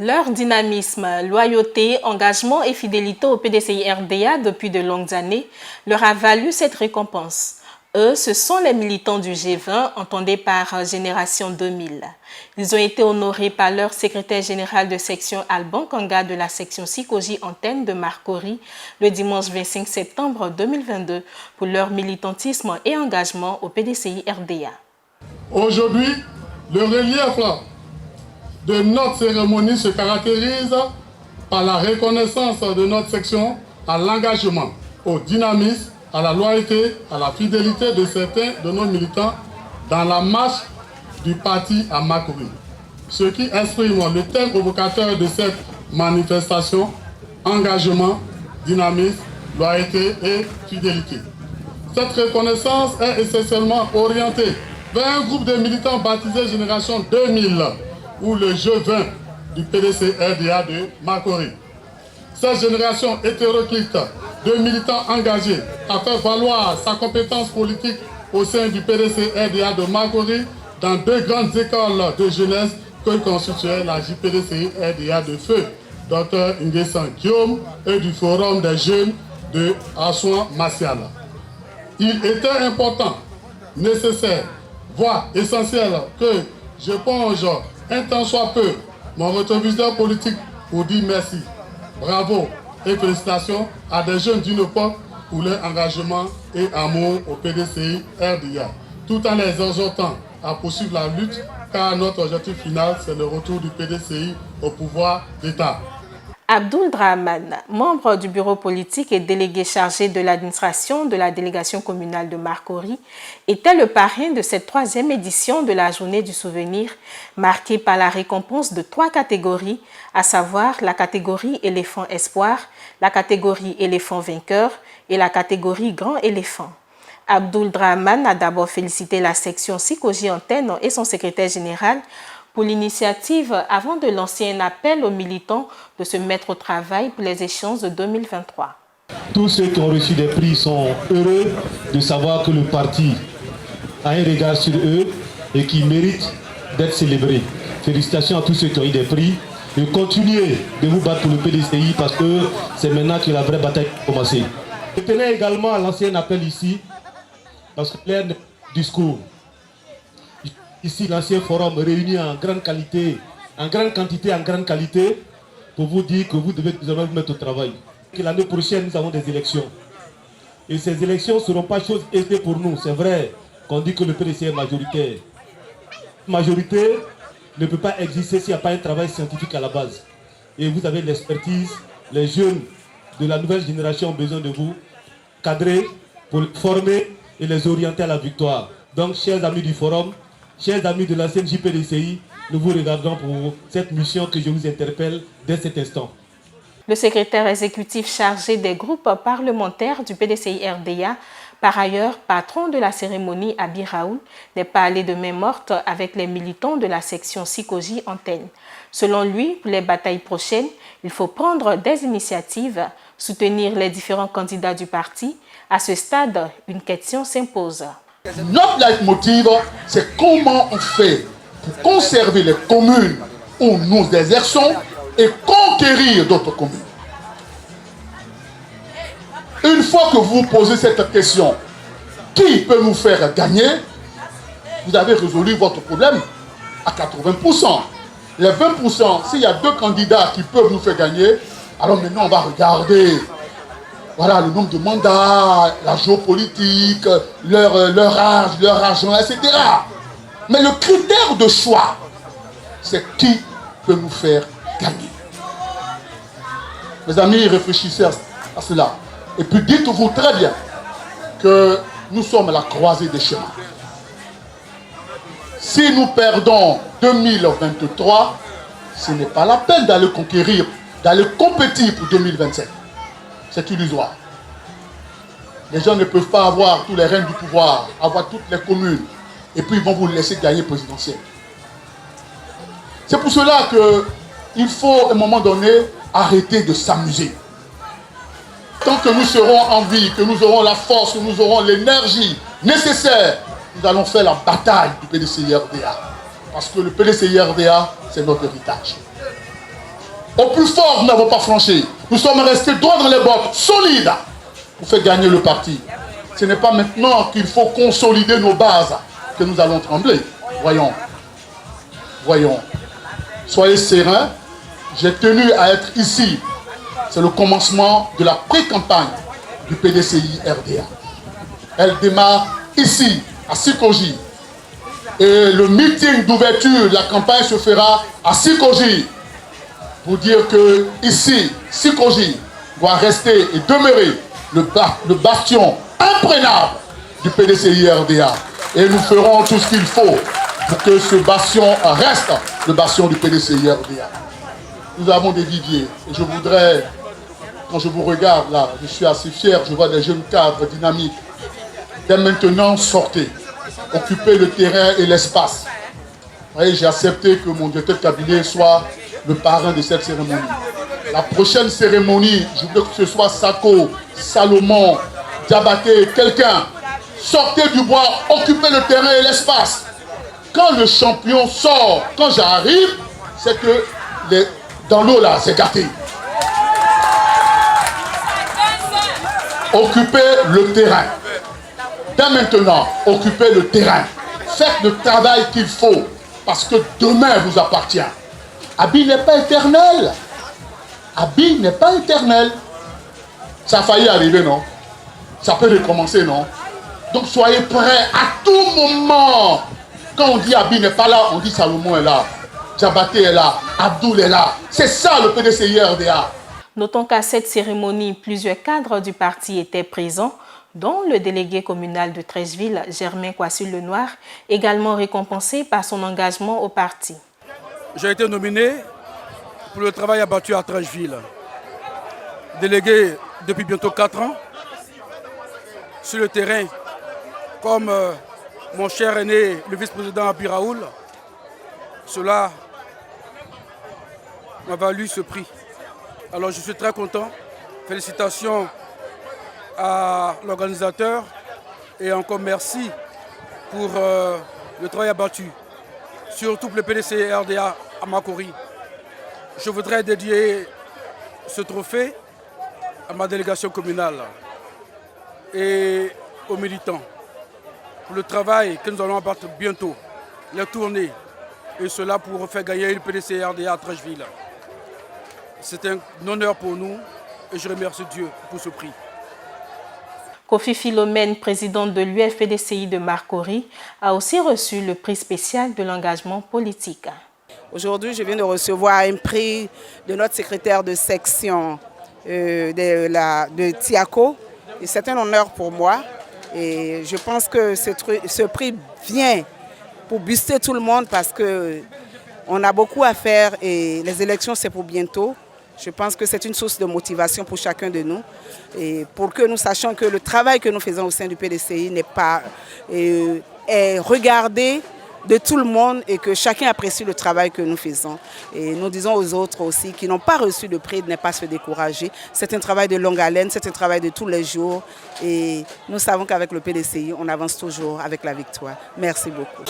Leur dynamisme, loyauté, engagement et fidélité au PDCI-RDA depuis de longues années leur a valu cette récompense. Eux, ce sont les militants du G20 entendés par Génération 2000. Ils ont été honorés par leur secrétaire général de section Alban Kanga de la section Sikoji Antenne de Marcory le dimanche 25 septembre 2022 pour leur militantisme et engagement au PDCI-RDA. Aujourd'hui, le relief de notre cérémonie se caractérise par la reconnaissance de notre section à l'engagement, au dynamisme, à la loyauté, à la fidélité de certains de nos militants dans la marche du parti à Marcory. Ce qui exprime le thème provocateur de cette manifestation, engagement, dynamisme, loyauté et fidélité. Cette reconnaissance est essentiellement orientée vers un groupe de militants baptisé Génération 2000 ou le G20 du PDC-RDA de Marcory. Cette génération hétéroclite de militants engagés a fait valoir sa compétence politique au sein du PDC-RDA de Marcory dans deux grandes écoles de jeunesse que constituait la JPDC-RDA de Feu, Dr Nguessan Guillaume, et du Forum des jeunes de Assouan Martial. Il était important, nécessaire, voire essentiel que je plonge un tant soit peu mon rétroviseur politique pour dire merci, bravo et félicitations à des jeunes d'une époque pour leur engagement et amour au PDCI-RDA, tout en les exhortant à poursuivre la lutte car notre objectif final c'est le retour du PDCI au pouvoir d'État. Abdoul Drahman, membre du bureau politique et délégué chargé de l'administration de la délégation communale de Marcory, était le parrain de cette 3e édition de la Journée du souvenir, marquée par la récompense de 3 catégories, à savoir la catégorie éléphant espoir, la catégorie éléphant vainqueur et la catégorie grand éléphant. Abdoul Drahman a d'abord félicité la section Sikoji Antenne et son secrétaire général pour l'initiative avant de lancer un appel aux militants de se mettre au travail pour les échéances de 2023. Tous ceux qui ont reçu des prix sont heureux de savoir que le parti a un regard sur eux et qui méritent d'être célébrés. Félicitations à tous ceux qui ont eu des prix et continuez de vous battre pour le PDCI parce que c'est maintenant que la vraie bataille a commencé. Je tenais également à lancer un appel ici parce que l'air de discours. Ici, l'ancien forum réuni en grande qualité, en grande quantité, en grande qualité, pour vous dire que vous devez désormais vous mettre au travail. Que l'année prochaine, nous avons des élections. Et ces élections ne seront pas chose aisée pour nous. C'est vrai qu'on dit que le PDC est majoritaire. La majorité ne peut pas exister s'il n'y a pas un travail scientifique à la base. Et vous avez l'expertise, les jeunes de la nouvelle génération ont besoin de vous cadrer pour les former et les orienter à la victoire. Donc, chers amis du forum, chers amis de l'ancienne JPDCI, nous vous regardons pour cette mission que je vous interpelle dès cet instant. Le secrétaire exécutif chargé des groupes parlementaires du PDCI-RDA, par ailleurs patron de la cérémonie Abi Raoul, n'est pas allé de main morte avec les militants de la section Sikoji Antenne. Selon lui, pour les batailles prochaines, il faut prendre des initiatives, soutenir les différents candidats du parti. À ce stade, une question s'impose. Notre leitmotiv, c'est comment on fait pour conserver les communes où nous exerçons et conquérir d'autres communes. Une fois que vous posez cette question, qui peut nous faire gagner? Vous avez résolu votre problème à 80%. Les 20%, s'il y a 2 candidats qui peuvent nous faire gagner, alors maintenant on va regarder. Voilà le nombre de mandats, la géopolitique, leur âge, leur argent, etc. Mais le critère de choix, c'est qui peut nous faire gagner. Mes amis, réfléchissez à cela. Et puis dites-vous très bien que nous sommes à la croisée des chemins. Si nous perdons 2023, ce n'est pas la peine d'aller conquérir, d'aller compétir pour 2027. C'est illusoire. Les gens ne peuvent pas avoir tous les règnes du pouvoir, avoir toutes les communes, et puis ils vont vous laisser gagner présidentiel. C'est pour cela qu'il faut, à un moment donné, arrêter de s'amuser. Tant que nous serons en vie, que nous aurons la force, que nous aurons l'énergie nécessaire, nous allons faire la bataille du PDCI-RDA. Parce que le PDCI-RDA, c'est notre héritage. Au plus fort, nous n'avons pas franchi. Nous sommes restés droits dans les bottes, solides, pour faire gagner le parti. Ce n'est pas maintenant qu'il faut consolider nos bases que nous allons trembler. Voyons. Voyons. Soyez sereins. J'ai tenu à être ici. C'est le commencement de la pré-campagne du PDCI RDA. Elle démarre ici, à Sikoji. Et le meeting d'ouverture de la campagne se fera à Sikoji. Pour dire que ici, Sikoji doit rester et demeurer le bastion imprégnable du PDCI RDA. Et nous ferons tout ce qu'il faut pour que ce bastion reste le bastion du PDCI RDA. Nous avons des viviers. Et je voudrais, quand je vous regarde là, je suis assez fier, je vois des jeunes cadres dynamiques. Dès maintenant, sortez. Occupez le terrain et l'espace. Vous voyez, j'ai accepté que mon directeur de cabinet soit le parrain de cette cérémonie. La prochaine cérémonie, je veux que ce soit Sako, Salomon, Diabaté, quelqu'un. Sortez du bois, occupez le terrain et l'espace. Quand le champion sort, quand j'arrive, c'est que dans l'eau là, c'est gâté. Occupez le terrain. Dès maintenant, occupez le terrain. Faites le travail qu'il faut, parce que demain vous appartient. Abi n'est pas éternel. Abi n'est pas éternel. Ça a failli arriver, non? Ça peut recommencer, non? Donc soyez prêts à tout moment. Quand on dit Abi n'est pas là, on dit Salomon est là. Diabaté est là. Abdoul est là. C'est ça le PDCI RDA. Notons qu'à cette cérémonie, plusieurs cadres du parti étaient présents, dont le délégué communal de Treichville, Germain Coissul-Lenoir, également récompensé par son engagement au parti. J'ai été nominé pour le travail abattu à Treichville. Délégué depuis bientôt 4 ans, sur le terrain, comme mon cher aîné, le vice-président Abi Raoul, cela m'a valu ce prix. Alors je suis très content. Félicitations à l'organisateur et encore merci pour le travail abattu. Surtout pour le PDCI RDA à Makori. Je voudrais dédier ce trophée à ma délégation communale et aux militants pour le travail que nous allons abattre bientôt, les tournées, et cela pour faire gagner le PDCI RDA à Treichville. C'est un honneur pour nous et je remercie Dieu pour ce prix. Kofi Philomène, présidente de l'UFPDCI de Marcory, a aussi reçu le prix spécial de l'engagement politique. Aujourd'hui, je viens de recevoir un prix de notre secrétaire de section de Tiako. C'est un honneur pour moi et je pense que ce prix vient pour booster tout le monde parce qu'on a beaucoup à faire et les élections c'est pour bientôt. Je pense que c'est une source de motivation pour chacun de nous et pour que nous sachions que le travail que nous faisons au sein du PDCI est regardé de tout le monde et que chacun apprécie le travail que nous faisons. Et nous disons aux autres aussi qui n'ont pas reçu de prix de ne pas se décourager. C'est un travail de longue haleine, c'est un travail de tous les jours et nous savons qu'avec le PDCI, on avance toujours avec la victoire. Merci beaucoup.